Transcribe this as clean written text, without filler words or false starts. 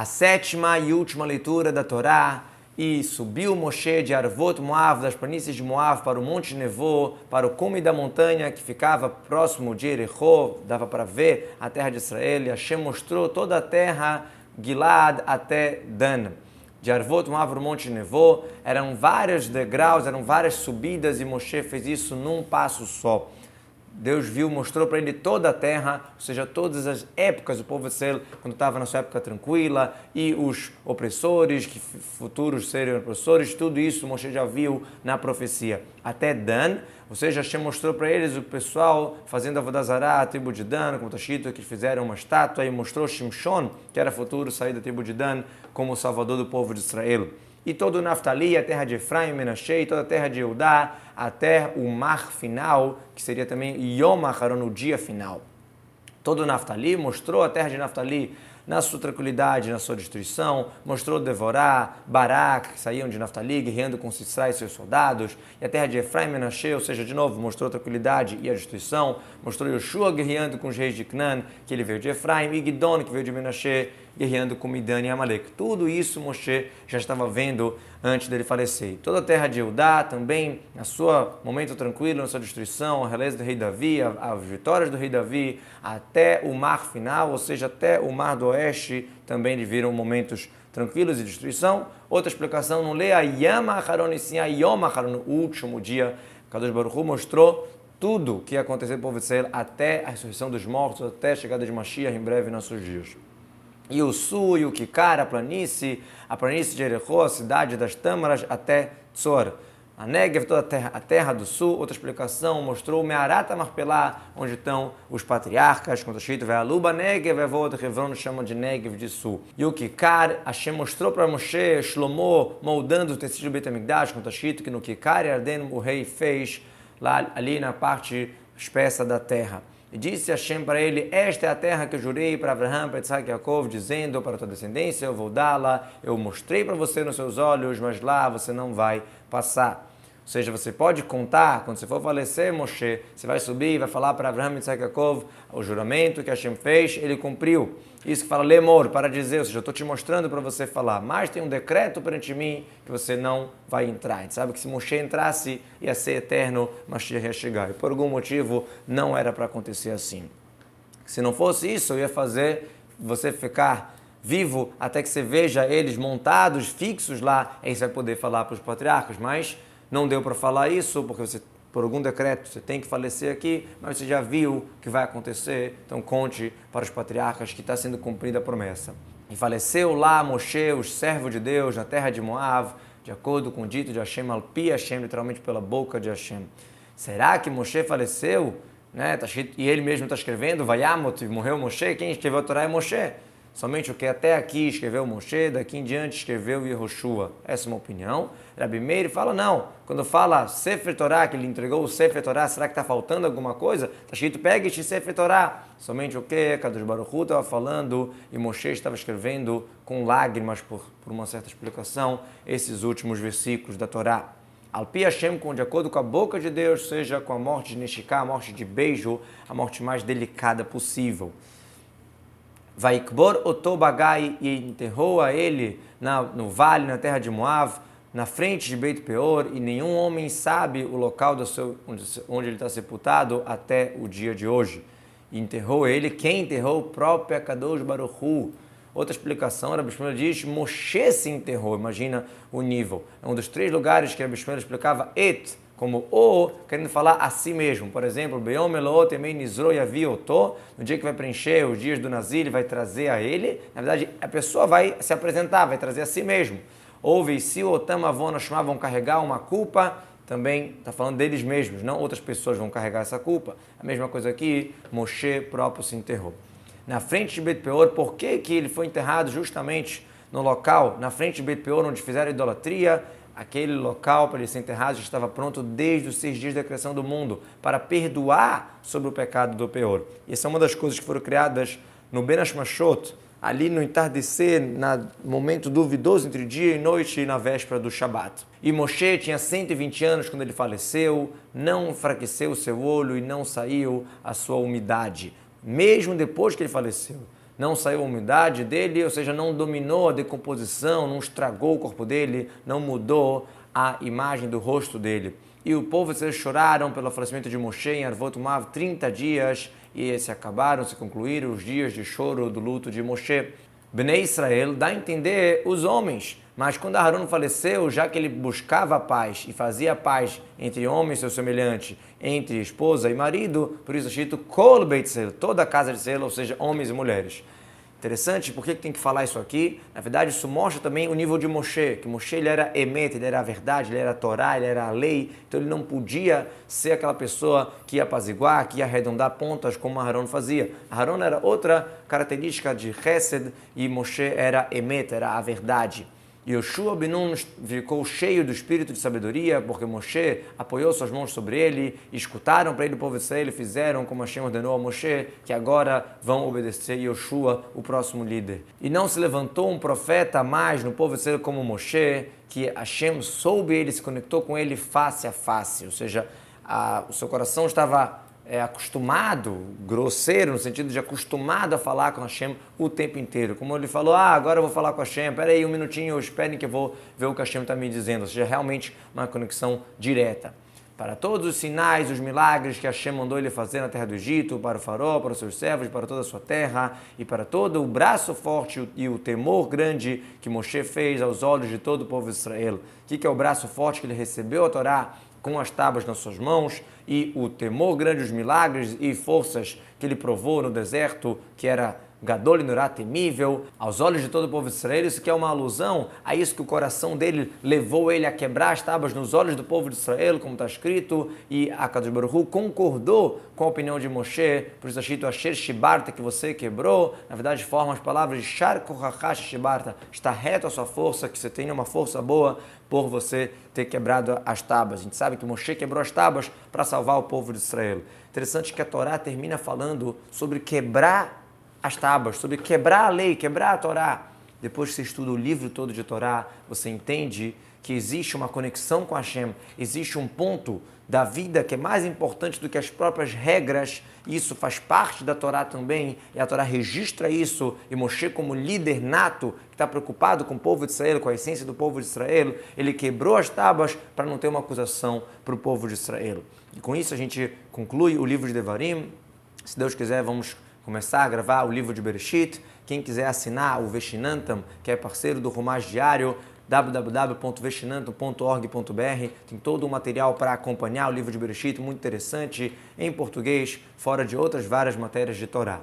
a sétima e última leitura da Torá, e subiu Moshe de Arvot Moav, das planícies de Moav, para o Monte Nevô, para o cume da montanha que ficava próximo de Jericó, dava para ver a terra de Israel, e Hashem mostrou toda a terra, Gilad até Dan. De Arvot Moav para o Monte Nevô, eram vários degraus, eram várias subidas, e Moshe fez isso num passo só. Deus viu, mostrou para ele toda a terra, ou seja, todas as épocas do povo de Israel, quando estava na sua época tranquila, e os opressores, que futuros seriam opressores, tudo isso Moshe já viu na profecia. Até Dan, ou seja, Hashem mostrou para eles o pessoal fazendo a Avodah Zará, a tribo de Dan, como está escrito, que fizeram uma estátua, e mostrou Shimshon, que era futuro sair da tribo de Dan, como o salvador do povo de Israel. E todo o Naftali, a terra de Efraim, Menashe, toda a terra de Eudá, até o mar final, que seria também Yom HaAcharon, o dia final. Todo o Naftali mostrou a terra de Naftali na sua tranquilidade, na sua destruição, mostrou Devorá, Barak, que saíam de Naftali, guerreando com Sisra e seus soldados, e a terra de Efraim e Menashe, ou seja, de novo, mostrou a tranquilidade e a destruição, mostrou Yoshua guerreando com os reis de Canaã, que ele veio de Efraim, e Gidon, que veio de Menashe, guerreando com Midan e Amalek. Tudo isso Moshe já estava vendo antes dele falecer. Toda a terra de Eudá também, na sua momento tranquilo, na sua destruição, a realeza do rei Davi, as vitórias do rei Davi, até o mar final, ou seja, até o mar do oeste, também eles viram momentos tranquilos de destruição. Outra explicação, não lê a Yom HaAcharon, e sim a Yom HaAcharon, o último dia. Kadosh Baruch Hu mostrou tudo o que ia acontecer no povo de Israel até a ressurreição dos mortos, até a chegada de Mashiach em breve em nossos dias. E o sul, e o Kikar, a planície de Jericó, a cidade das Tâmaras, até Tzor. A Negev, toda a terra do sul. Outra explicação mostrou Me'arat HaMarpelá, onde estão os patriarcas, quando escrito Ve'aluba Negev, Evod, Hebron chama de Negev de sul. E o Kikar, Hashem mostrou para Moshe, Shlomo, moldando o tecido do Beit HaMikdash, quando escrito que no Kikar Yarden o rei fez, lá, ali na parte espessa da terra. E disse Hashem para ele, esta é a terra que eu jurei para Abraham, para Isaac e Jacob, dizendo para tua descendência, eu vou dá-la, eu mostrei para você nos seus olhos, mas lá você não vai passar. Ou seja, você pode contar, quando você for falecer, Moshe, você vai subir e vai falar para Abraham, Isaac e Jacob, o juramento que Hashem fez, ele cumpriu. Isso que fala lemor, para dizer, ou seja, eu estou te mostrando para você falar, mas tem um decreto perante mim que você não vai entrar. A gente sabe que se Moshe entrasse, ia ser eterno, mas ia chegar. E por algum motivo, não era para acontecer assim. Se não fosse isso, eu ia fazer você ficar vivo até que você veja eles montados, fixos lá, aí você vai poder falar para os patriarcas, mas não deu para falar isso, porque você, por algum decreto, você tem que falecer aqui, mas você já viu o que vai acontecer, então conte para os patriarcas que está sendo cumprida a promessa. E faleceu lá Moshe, o servo de Deus, na terra de Moav, de acordo com o dito de Hashem, Alpi Hashem, literalmente pela boca de Hashem. Será que Moshe faleceu? Né? Tá escrito, e ele mesmo está escrevendo, Vayamot, morreu Moshe, quem escreveu a Torá é Moshe. Somente o que até aqui escreveu Moshe, daqui em diante escreveu Yehoshua. Essa é uma opinião. Rabi Meir fala, não. Quando fala Sefer Torá, que ele entregou o Sefer Torá, será que está faltando alguma coisa? Está escrito, pegue este Sefer Torá. Somente o que Kadosh Baruch Hu estava falando e Moshe estava escrevendo com lágrimas, por uma certa explicação, esses últimos versículos da Torá. Alpi Hashem, de acordo com a boca de Deus, seja com a morte de Neshika, a morte de beijo, a morte mais delicada possível. Vaikbor Otobagai, e enterrou a ele no vale, na terra de Moav, na frente de Beit Peor, e nenhum homem sabe o local onde ele está sepultado até o dia de hoje. E enterrou ele, quem enterrou? O próprio Kadosh Baruch Hu. Outra explicação, Rabi Shmuel diz, Moshe se enterrou, imagina o nível. É um dos 3 lugares que Rabi Shmuel explicava como o, querendo falar a si mesmo. Por exemplo, Beyom Elot Emei Nizro Yavi Oto, no dia que vai preencher os dias do Nazir, ele vai trazer a ele. Na verdade, a pessoa vai se apresentar, vai trazer a si mesmo. Ou Veisi Otam Avon Ashma, vão carregar uma culpa, também está falando deles mesmos, não outras pessoas vão carregar essa culpa. A mesma coisa aqui, Moshe próprio se enterrou. Na frente de Beit Peor, por que ele foi enterrado justamente no local, na frente de Beit Peor, onde fizeram idolatria? Aquele local para ele ser enterrado já estava pronto desde os 6 dias da criação do mundo, para perdoar sobre o pecado do Peor. E essa é uma das coisas que foram criadas no Ben Hashmashot, ali no entardecer, no momento duvidoso entre dia e noite, na véspera do Shabat. E Moshe tinha 120 anos quando ele faleceu, não enfraqueceu o seu olho e não saiu a sua umidade. Mesmo depois que ele faleceu, não saiu a umidade dele, ou seja, não dominou a decomposição, não estragou o corpo dele, não mudou a imagem do rosto dele. E o povo eles choraram pelo falecimento de Moshe em Arvot Moav 30 dias, e se concluíram os dias de choro do luto de Moshe. Bnei Israel dá a entender os homens, mas quando Aharon faleceu, já que ele buscava a paz e fazia paz entre homem e seu semelhante, entre esposa e marido, por isso é escrito Kol Beit Israel, toda a casa de Israel, ou seja, homens e mulheres. Interessante, por que tem que falar isso aqui? Na verdade, isso mostra também o nível de Moshe, que Moshe ele era emet, ele era a verdade, ele era a Torá, ele era a lei, então ele não podia ser aquela pessoa que ia apaziguar, que ia arredondar pontas como Aharon fazia. Aharon era outra característica de Chesed e Moshe era emet, era a verdade. E Yoshua ben Nun ficou cheio do espírito de sabedoria, porque Moshe apoiou suas mãos sobre ele, escutaram para ele o povo de Israel e fizeram como Hashem ordenou a Moshe, que agora vão obedecer Yoshua, o próximo líder. E não se levantou um profeta mais no povo de Israel como Moshe, que Hashem soube ele, se conectou com ele face a face, ou seja, o seu coração estava acostumado, grosseiro, no sentido de acostumado a falar com Hashem o tempo inteiro. Como ele falou, agora eu vou falar com Hashem, peraí um minutinho, esperem que eu vou ver o que Hashem está me dizendo. Ou seja, realmente uma conexão direta. Para todos os sinais, os milagres que Hashem mandou ele fazer na terra do Egito, para o faraó, para os seus servos, para toda a sua terra, e para todo o braço forte e o temor grande que Moshe fez aos olhos de todo o povo de Israel. O que é o braço forte que ele recebeu a Torá com as tábuas nas suas mãos, e o temor grande, os milagres e forças que ele provou no deserto, que era Gadol e Nurá, temível, aos olhos de todo o povo de Israel. Isso que é uma alusão a isso que o coração dele levou ele a quebrar as tábuas nos olhos do povo de Israel, como está escrito, e Akadosh Baruch Hu concordou com a opinião de Moshe, por isso está escrito Asher Shibarta, que você quebrou. Na verdade, formam as palavras de Shar Kohachash Shibarta, está reto a sua força, que você tenha uma força boa por você ter quebrado as tábuas. A gente sabe que Moshe quebrou as tábuas para salvar o povo de Israel. Interessante que a Torá termina falando sobre quebrar as tábuas, sobre quebrar a lei, quebrar a Torá. Depois que você estuda o livro todo de Torá, você entende que existe uma conexão com Hashem, existe um ponto da vida que é mais importante do que as próprias regras. Isso faz parte da Torá também, e a Torá registra isso, e Moshe, como líder nato, que está preocupado com o povo de Israel, com a essência do povo de Israel, ele quebrou as tábuas para não ter uma acusação para o povo de Israel. E com isso a gente conclui o livro de Devarim. Se Deus quiser, vamos começar a gravar o livro de Bereshit. Quem quiser assinar o Veshinantam, que é parceiro do Rumash Diário, www.veshinantam.org.br, tem todo o material para acompanhar o livro de Bereshit, muito interessante, em português, fora de outras várias matérias de Torá.